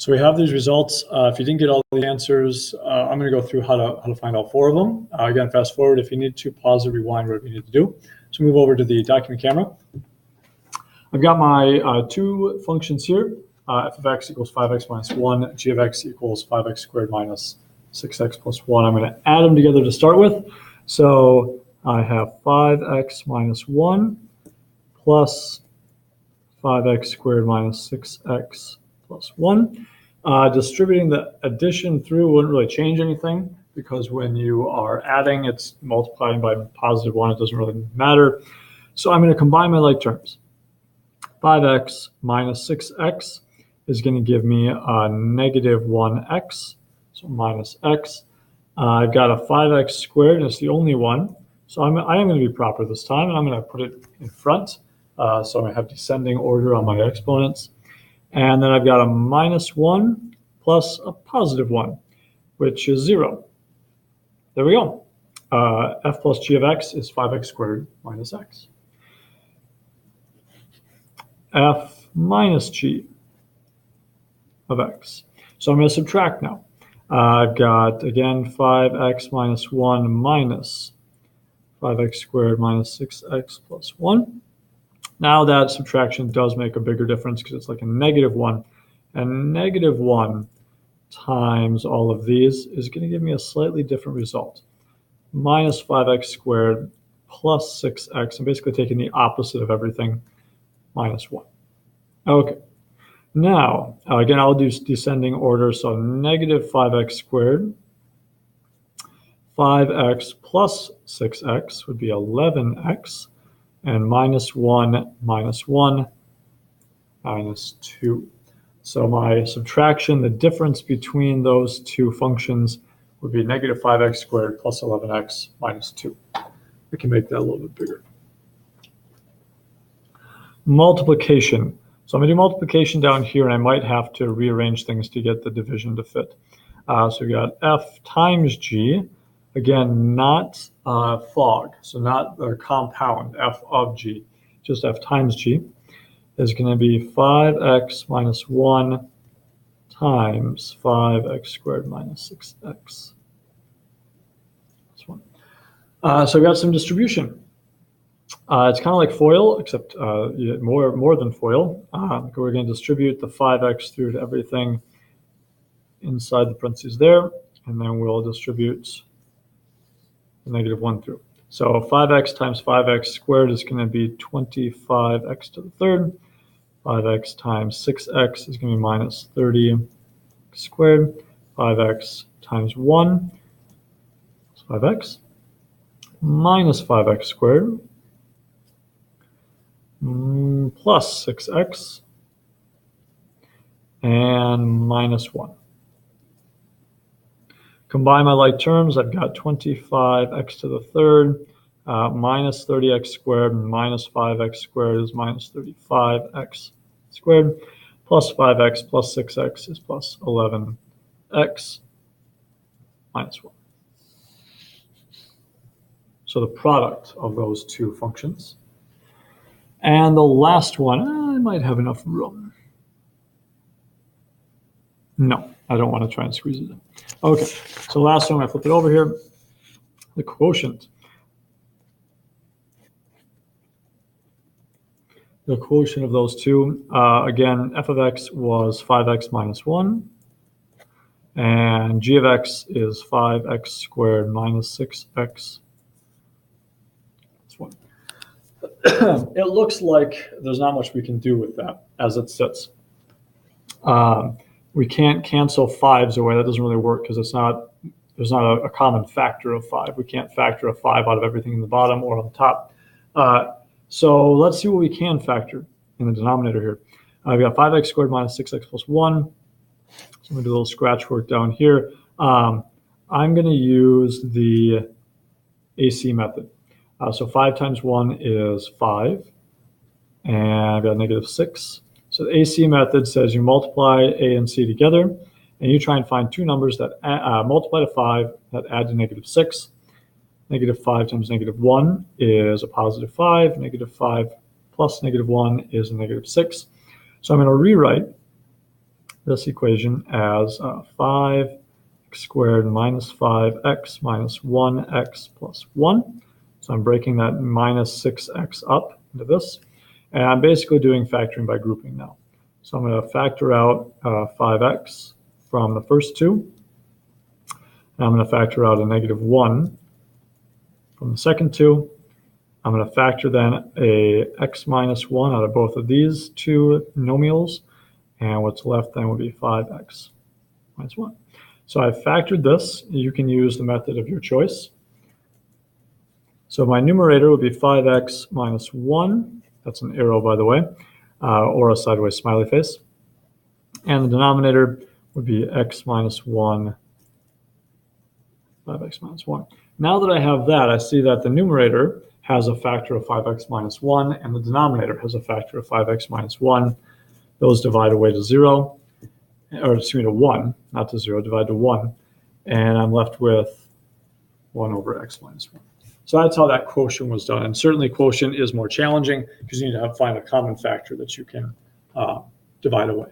So we have these results. If you didn't get all the answers, I'm going to go through how to find all 4 of them. Again, fast forward if you need to, pause or rewind, whatever you need to do. So move over to the document camera. I've got my 2 functions here. F of x equals 5x minus 1, g of x equals 5x squared minus 6x plus 1. I'm going to add them together to start with. So I have 5x minus 1 plus 5x squared minus 6x plus 1. Distributing the addition through wouldn't really change anything because when you are adding, it's multiplying by positive 1. It doesn't really matter. So I'm going to combine my like terms. 5x minus 6x is going to give me a negative 1x, so minus x. I've got a 5x squared, and it's the only one. So I am going to be proper this time, and I'm going to put it in front. So I'm going to have descending order on my exponents. And then I've got a minus 1 plus a positive 1, which is 0. There we go. F plus g of x is 5x squared minus x. F minus g of x. So I'm going to subtract now. I've got, again, 5x minus 1 minus 5x squared minus 6x plus 1. Now that subtraction does make a bigger difference because it's like a negative 1. And negative 1 times all of these is going to give me a slightly different result. Minus 5x squared plus 6x. I'm basically taking the opposite of everything, minus 1. Okay. Now, again, I'll do descending order. So negative 5x squared. 5x plus 6x would be 11x. And minus 1 minus 1 minus 2. So my subtraction, the difference between those 2 functions would be negative 5x squared plus 11x minus 2. We can make that a little bit bigger. Multiplication. So I'm going to do multiplication down here, and I might have to rearrange things to get the division to fit. So we got f times g. Again, not fog, so not the compound f of g, just f times g, is going to be 5x minus 1 times 5x squared minus 6x. This one. So we got some distribution. It's kind of like FOIL, except more than FOIL. We're going to distribute the 5x through to everything inside the parentheses there, and then we'll distribute the negative 1 through. So 5x times 5x squared is going to be 25x to the third. 5x times 6x is going to be minus 30 squared. 5x times 1 is 5x. Minus 5x squared plus 6x and minus 1. Combine my like terms. I've got 25x to the third minus 30x squared minus 5x squared is minus 35x squared plus 5x plus 6x is plus 11x minus 1. So the product of those 2 functions. And the last one, I might have enough room. No, I don't want to try and squeeze it in. Okay, so last one, I flip it over here. The quotient. The quotient of those 2, again, f of x was 5x minus 1. And g of x is 5x squared minus 6x. This one. It looks like there's not much we can do with that as it sits. We can't cancel 5s away. That doesn't really work because there's not a common factor of 5. We can't factor a 5 out of everything in the bottom or on the top. So let's see what we can factor in the denominator here. We've got 5x squared minus 6x plus 1. So I'm going to do a little scratch work down here. I'm going to use the AC method. So 5 times 1 is 5. And I've got negative 6. So the AC method says you multiply A and C together, and you try and find 2 numbers that multiply to 5 that add to negative 6. Negative 5 times negative 1 is a positive 5. Negative 5 plus negative 1 is a negative 6. So I'm going to rewrite this equation as 5x squared minus 5x minus 1x plus 1. So I'm breaking that minus 6x up into this. And I'm basically doing factoring by grouping now. So I'm going to factor out 5x from the first two. And I'm going to factor out a negative 1 from the second two. I'm going to factor then a x minus 1 out of both of these two nomials. And what's left then would be 5x minus 1. So I've factored this. You can use the method of your choice. So my numerator would be 5x minus 1. That's an arrow, by the way, or a sideways smiley face. And the denominator would be x minus 1, 5x minus 1. Now that I have that, I see that the numerator has a factor of 5x minus 1, and the denominator has a factor of 5x minus 1. Those divide away to 0, or excuse me, to 1, not to 0, divide to 1. And I'm left with 1 over x minus 1. So that's how that quotient was done. And certainly quotient is more challenging because you need to find a common factor that you can divide away.